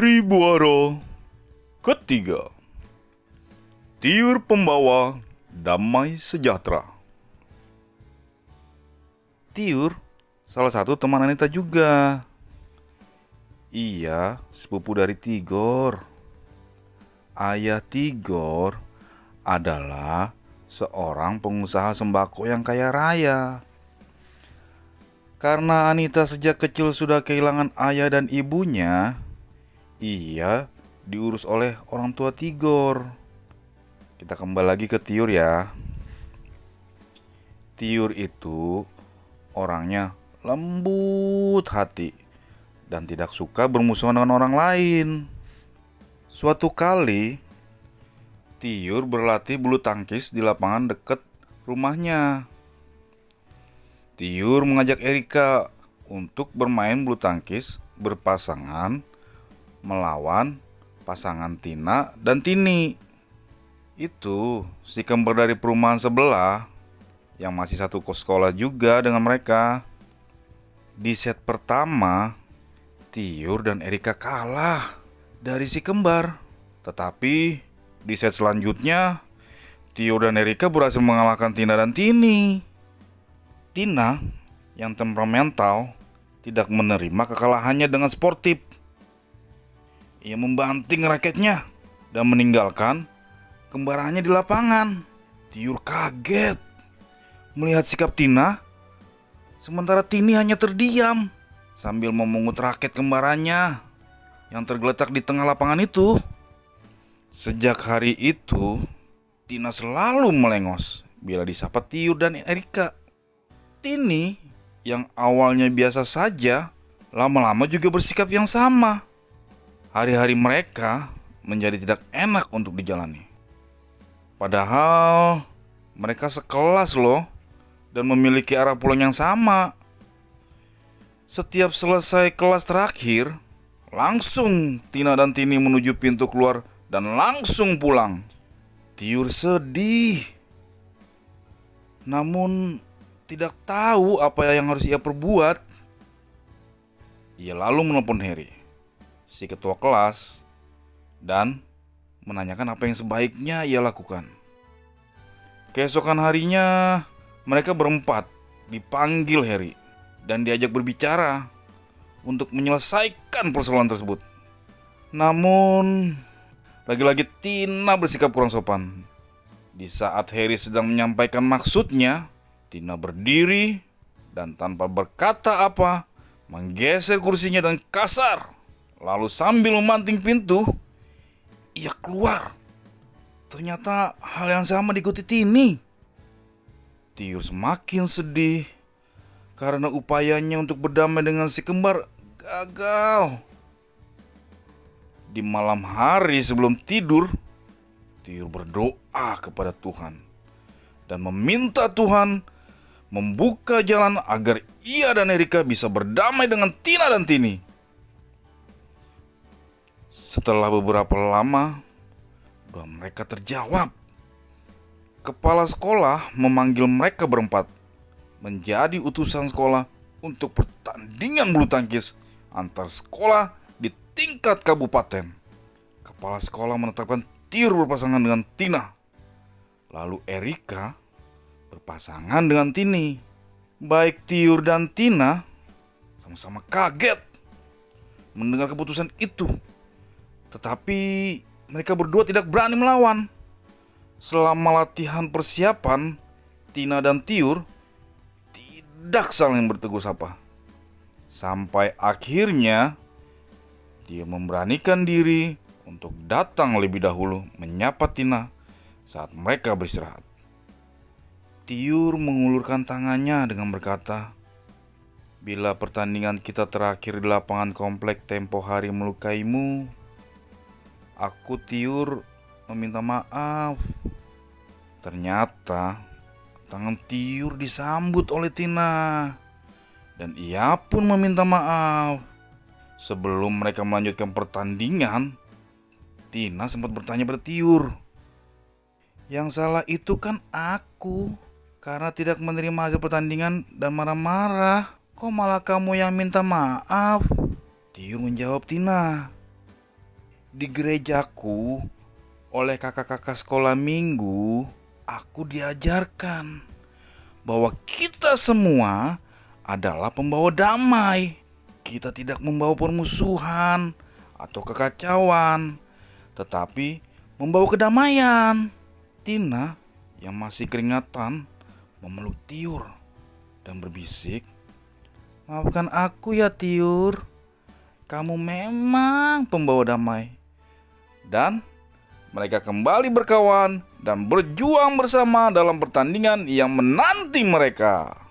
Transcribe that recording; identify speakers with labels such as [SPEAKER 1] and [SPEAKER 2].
[SPEAKER 1] Wiribuara ketiga. Tiur pembawa damai sejahtera. Tiur salah satu teman Anita juga. Ia sepupu dari Tigor. Ayah Tigor adalah seorang pengusaha sembako yang kaya raya. Karena Anita sejak kecil sudah kehilangan ayah dan ibunya, ia diurus oleh orang tua Tigor. Kita kembali lagi ke Tiur ya. Tiur itu orangnya lembut hati dan tidak suka bermusuhan dengan orang lain. Suatu kali, Tiur berlatih bulu tangkis di lapangan dekat rumahnya. Tiur mengajak Erika untuk bermain bulu tangkis berpasangan melawan pasangan Tina dan Tini. Itu si kembar dari perumahan sebelah yang masih satu sekolah juga dengan mereka. Di set pertama, Tiur dan Erika kalah dari si kembar. Tetapi di set selanjutnya, Tiur dan Erika berhasil mengalahkan Tina dan Tini. Tina yang temperamental tidak menerima kekalahannya dengan sportif. Ia membanting raketnya dan meninggalkan kembarannya di lapangan. Tiur kaget melihat sikap Tina, sementara Tini hanya terdiam sambil memungut raket kembarannya yang tergeletak di tengah lapangan itu. Sejak hari itu, Tina selalu melengos bila disapa Tiur dan Erika. Tini yang awalnya biasa saja, lama-lama juga bersikap yang sama. Hari-hari mereka menjadi tidak enak untuk dijalani. Padahal mereka sekelas loh dan memiliki arah pulang yang sama. Setiap selesai kelas terakhir, langsung Tina dan Tini menuju pintu keluar dan langsung pulang. Tiur sedih, namun tidak tahu apa yang harus ia perbuat. Ia lalu menelpon Harry, si ketua kelas, dan menanyakan apa yang sebaiknya ia lakukan. Keesokan harinya, mereka berempat dipanggil Harry dan diajak berbicara untuk menyelesaikan persoalan tersebut. Namun, lagi-lagi Tina bersikap kurang sopan. Di saat Harry sedang menyampaikan maksudnya, Tina berdiri dan tanpa berkata apa, menggeser kursinya dan kasar. Lalu sambil memanting pintu, ia keluar. Ternyata hal yang sama diikuti Tini. Tiur semakin sedih karena upayanya untuk berdamai dengan si kembar gagal. Di malam hari sebelum tidur, Tiur berdoa kepada Tuhan dan meminta Tuhan membuka jalan agar ia dan Erika bisa berdamai dengan Tina dan Tini. Setelah beberapa lama, doa mereka terjawab. Kepala sekolah memanggil mereka berempat menjadi utusan sekolah untuk pertandingan bulu tangkis antar sekolah di tingkat kabupaten. Kepala sekolah menetapkan Tiur berpasangan dengan Tina, lalu Erika berpasangan dengan Tini. Baik Tiur dan Tina sama-sama kaget mendengar keputusan itu. Tetapi mereka berdua tidak berani melawan. Selama latihan persiapan, Tina dan Tiur tidak saling bertegur sapa. Sampai akhirnya dia memberanikan diri untuk datang lebih dahulu menyapa Tina saat mereka beristirahat. Tiur mengulurkan tangannya dengan berkata, "Bila pertandingan kita terakhir di lapangan komplek tempo hari melukaimu, aku Tiur meminta maaf." Ternyata tangan Tiur disambut oleh Tina dan ia pun meminta maaf. Sebelum mereka melanjutkan pertandingan, Tina sempat bertanya pada Tiur, "Yang salah itu kan aku karena tidak menerima hasil pertandingan dan marah-marah. Kok malah kamu yang minta maaf?" Tiur menjawab Tina, Di gerejaku, oleh kakak-kakak sekolah minggu, aku diajarkan bahwa kita semua adalah pembawa damai. Kita tidak membawa permusuhan atau kekacauan, tetapi membawa kedamaian. Tina yang masih keringatan memeluk Tiur dan berbisik, "Maafkan aku ya Tiur, kamu memang pembawa damai." Dan mereka kembali berkawan dan berjuang bersama dalam pertandingan yang menanti mereka.